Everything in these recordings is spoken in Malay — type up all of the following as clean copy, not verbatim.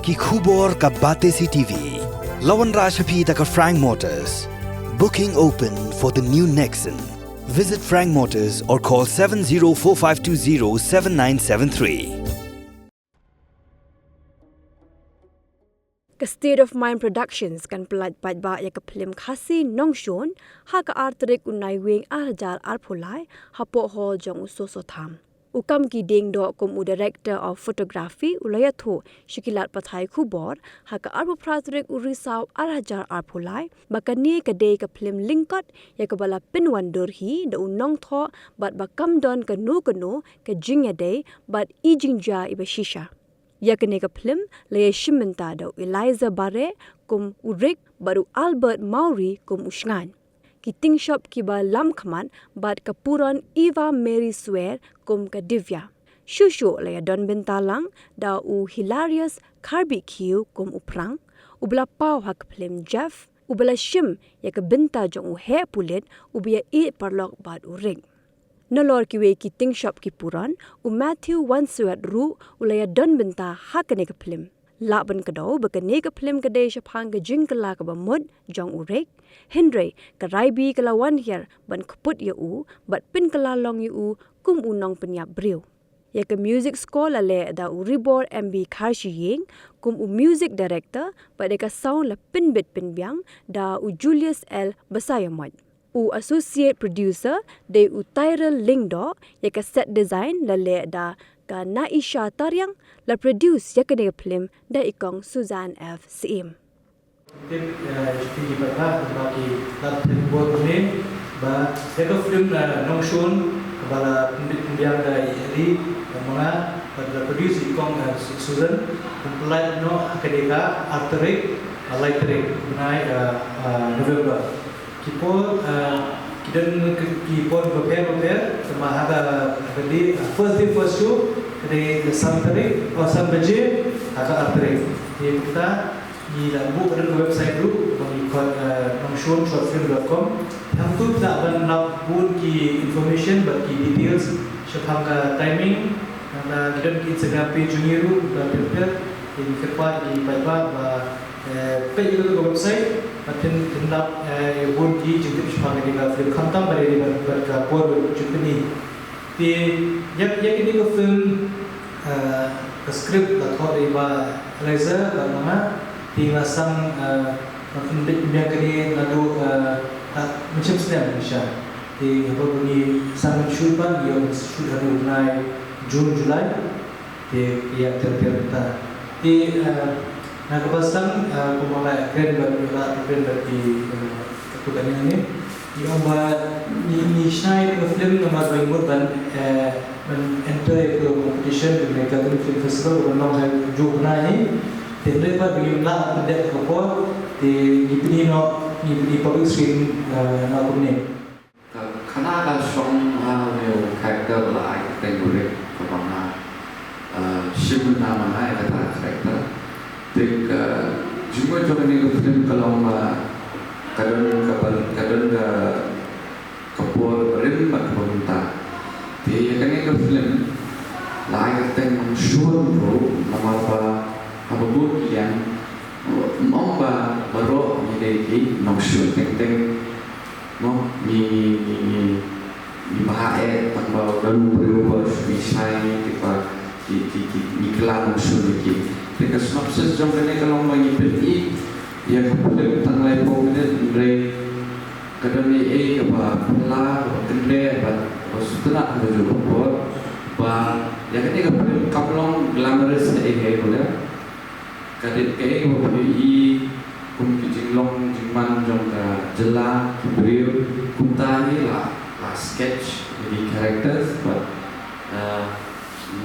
ki khubor ka bate si TV. Lawan Rashapi taka Frank Motors. Booking open for the new Nogshun. Visit Frank Motors or call 7045207973. Ka State of Mind Productions kan Paidbah ya ka Phlim khasi Nogshun ha ka artrik unai wing arjar arphulai hapo hol jong Soso Tham. Ukam ki ding do kum u director of photography ulaya tho shikilat pathai khubor ha ka arbu pratrik urisaw arjar arphulai bakani ka de ka Phlim lingkot ya ka bala pinwan dorhi da unong tho bat bakam don ka no ka jingya de bat ijingja ibashisha. Yakane ka Phlim le shimenta do Eliza Bare kum urik baru Albert Mauri kum usngan. Kiting shop ki ba lam khaman bat kapuran Eva Mary Swear kum ka Divya. Shushu le don bentalang da u hilarious barbecue kum uprang ubla pau hak Phlim Jeff ubla shim ya ka benta jong u he pulit ubia e parlok bat urik. Nolor kiwe ki ting shop ki puran u Matthew Wansuat ru ulaya don benta hakane ka Phlim la ban ka do bakane ka Phlim ka de shapang ka jingkala ka bamud jong urek Henry ka raibi ka lawan hier ban khput ya u bat pin kala long yu kum unong penyap briu ya ka music score la le da u ribor MB Kharshi ying kum u music director ba de ka sound la pin bit pin byang da u Julius L Basayamot u associate producer de u Tyrell Lingdo ya ka set design la le da ka Naisha Taryang la produce ya ka de Phlim da ikong Suzanne F Sim Tim seperti Paidbah bagi dalam buat ini bah satu film Nogshun kepala pembiang dari mana pada produce ikong Susan Pyllait no akademika arterik lightering menai November kipol kita kipol prepare sama ada jadi first show dari sampai baje agak arterik jadi kita di dalam pada website dulu mengikut nogshun.film.com yang tu tidak benar pun ki information bagi details siapa timing dan kita di Instagram page Junior dan Twitter di kepada di Paidbah page itu ke website dan tentang pun ki jemput siapa di film khantam pada di berkapur jemput ni di yang ini ke film ke skrip atau di Eliza bagaimana di masang pembiak ini lalu macam sedang Malaysia di apa bunyi sangat shoot ban yang shoot hari mulai Jun Julai di yang tertiap kita di nak pasang pemulai keren bagi keputusan ini di obat ni Shen ke film nama Baimur dan enter ke competition di Megabin Film Festival orang juga ni Tendai pada jumlah pendek kapal di public screen nak ni. Karena ada song yang karakter lain tenggurek kerana siapa nama yang kata karakter. Jika cuma juga ni film kalau kadang kapal rim atau mentah. Dia kan ni film lain tentang show nama apa Abang yang mamba baru miliki Nogshun teng ni bahaya tanpa dan berubah misai tiba di kelam Nogshun lagi. Jika synopsis jom kena kalau bagi beli ia kepada tanglai pokoknya dari kadang ni apa pula kendai apa setelah ada juga buat bah yang ini kepada kaplong glamorous boleh kadang kaya mempunyai kumpulan long jingman jong jela beriu kumta ni lah sketch jadi characters but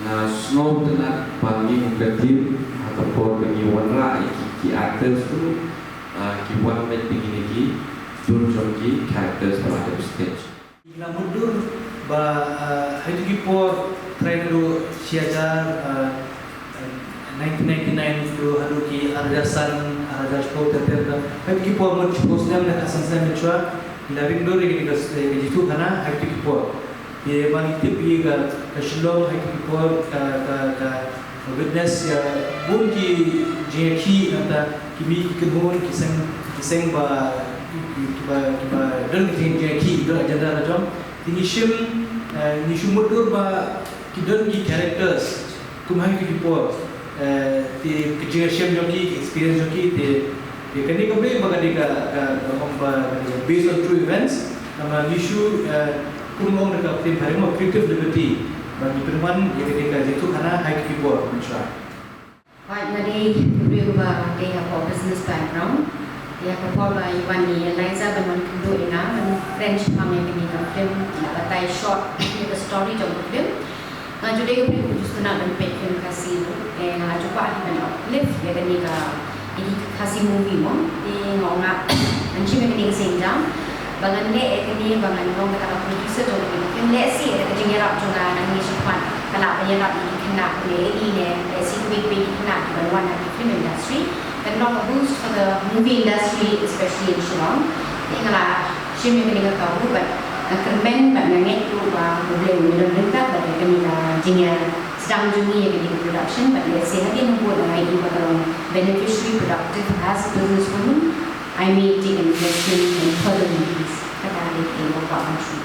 na snow tenat bagi mungkin ataupun bagi warna ki actors tu ki buat met begini ki jom ki characters pada sketch Ina mundur hari tu por try dulu siajar 1999 dulu haru ki arjasan arjas ko tertentu. Hari tu por mun posnya nak asan mencuat labing dulu ini itu karena hari tu por. Ye bang tip ye ga shilong hari tu por ka witness ya bun ki jeki nata kimi kebun kiseng ba dan jeki do agenda rajam tinishim nishumutur ba kidon ki characters kumhai ki people ti kejeshim joki experience joki ti kani kabre bagadi ka based on true events nama nishu kumong dekat tim hari mau creative liberty bagi perempuan yang ketika itu karena high people insya. Right, nadi berubah dia apa business background. Dia apa Iwan ni Eliza bermain kedua ina, men French kami ini kan film, batai short, dia story jauh film. Jadi dia beri justru nak bentuk film kasih, cuba dia uplift dia kan ini kasih movie mo, dia ngorang, nanti mereka senjam. Bangan le ini bangan orang kata producer tu film le si ada kejengerap juga nang ni cepat kalau penyerap ini kena le ini si big kena di one of the film industry and not a boost for the movie industry especially in Shillong ingala shimi ni tahu but kermen banyak tu boleh menentukan pada kami jenger sedang dunia di production but le si hadi membuat ini bakal beneficiary productive as business woman I may take an investment in further movies. Kata dia tengok kat Nogshun.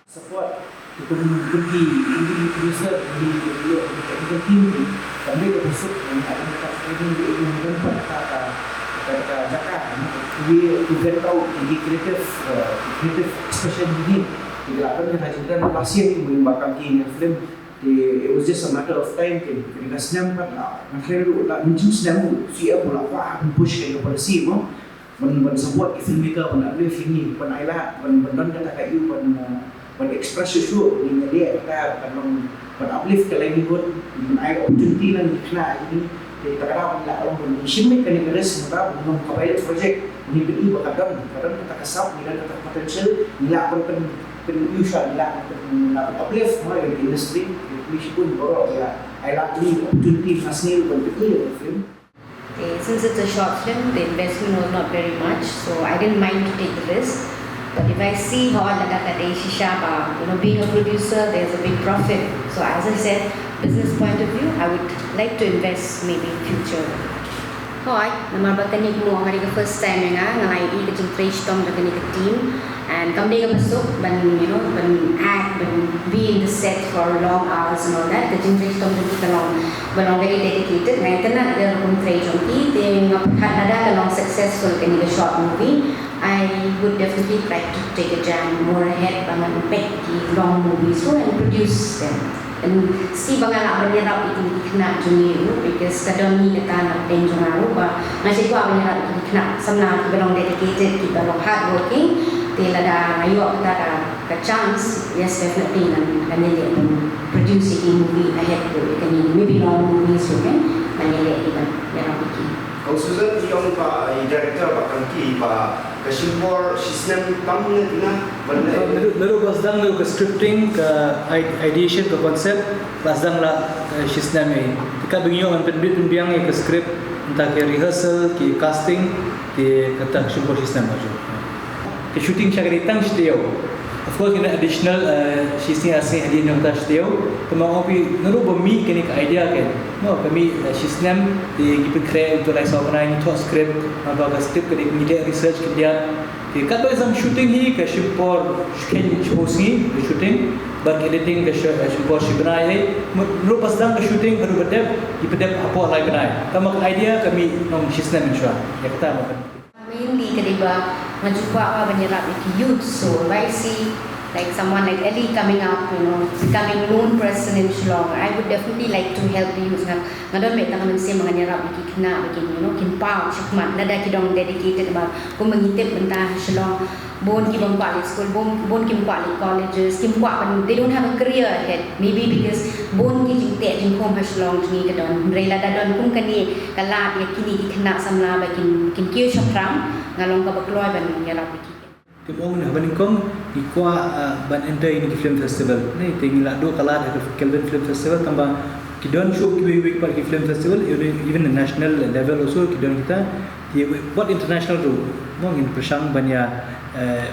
Support itu pergi producer di technical team ni. Kami dah besok yang ada dekat ini dia membuat kata zakat. Dia juga tahu di creative expression ini. Dia akan menghasilkan pasien yang mengembangkan kini film. It was just a matter of time. Ketika senang kan, akhirnya lah mungkin senang siap pula push ke polisi mo. When support filmmaker when ada film ni when I lah when don kata kayu when express sesuatu ni dia kata when uplift ke livelihood when I opportunity lan kena ini dia terkadang nak orang shimmick kan ini semua belum kapai project ni beri kadang kata kasap ni dan kata potential ni lah pen usual lah nak uplift more in industry which pun baru ya I like ni opportunity masih untuk film. Since it's a short film, the investment was not very much, so I didn't mind to take the risk. But if I see how being a producer, there's a big profit. So as I said, business point of view, I would like to invest maybe in future. Hi, nama batanya semua hari ke first time ngalai ke jengtrage tom dengan ke team, and kami ke besok ban act be in the set for long hours and all that. The jengtrage tom kita long very dedicated. Nah itu nak dia jengtrage joki, dia ada kalau successful kini ke short movie. I would definitely try to take a jam more ahead bangan pek di long movies so and produce them. And si bangan nak menyerap itu kena junior because kadang ni kita nak tension apa masih gua menyerap itu kena senang kita long dedicated kita long hard working tela dah ayo kita ada chance yes definitely kan ni dia produce ini movie ahead tu kan ni maybe long movies okay kan ni dia menyerap itu. Kalau Susan yang pak director pak Kanki pak kesimpor sistem tamu ni na lalu pasang lalu ke scripting ke ideation ke konsep pasang lah sistem ni kita bingyo kan pembiang ke script entah ke rehearsal ke casting ke kata kesimpor sistem aja ke shooting cakap ditang studio of course kena additional sistem asing hadir yang tak studio kemau api lalu bumi kini ke idea kan no kami sistem di kita create untuk lain sama lain untuk script apa ke script ke media research ke dia ke kalau exam shooting hi ke support skin chosi ke shooting bag editing ke support si benai lalu pas dang ke shooting baru bedap di bedap apa lain benai kami idea kami nom sistem insya ya kita makan mainly kadiba mencuba menyerap youth so I see like someone like Ellie coming up, becoming known person in Shillong. I would definitely like to help the youth. Ngadon may tangan siya mga nyarap ikikna, kinpao, syukmat, nada kidong dedicated ba, kung mangitip bentah Shillong, bon kibang quality school, bon kim quality colleges, they don't have a career ahead. Maybe because bon kijing te jing kom ha Shillong ni kadon, rela dadon kung kani kalat ya kini ikna samla ba kin kiyo syakram, ngalong kabakloy ban nyarap ikik. Timong na baningkong ikwa ban enter ini film festival. Ni tinggal dua kalah ke Kelvin Film Festival tambah kidon show week par film festival even the national level also kidon kita buat international tu. Mong in persang banyak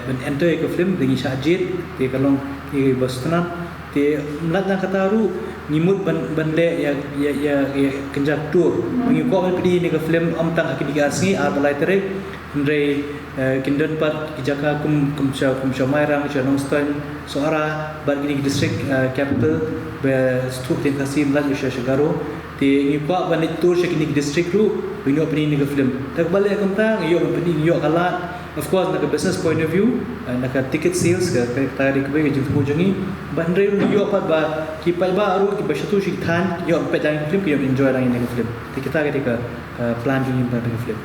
ban enter ke film dengan syajid ke kalong ke bastana te melat nak kata ru ngimut banle ya kenjak tour mengikut ban pedi ni ke film amtang hakini asngi balai terek ndrei kindan pat kijaka kum shamai cha Nogshun soara bargini district capital be stup tin kasim la usha shagaro ti ngikut ban tour shakini district ru binyo pedi ni ke film tak balik kamtang yo pedi yo kala. Of course, naka business point of view, naka ticket sales ka tadi kebai jeng temu jengi, bandrai yo apa ba ki Paidbah aru ki bashatu shi than yo pe jang film ki yo enjoy rang ni film. Ti kita ketika plan jengi ba film.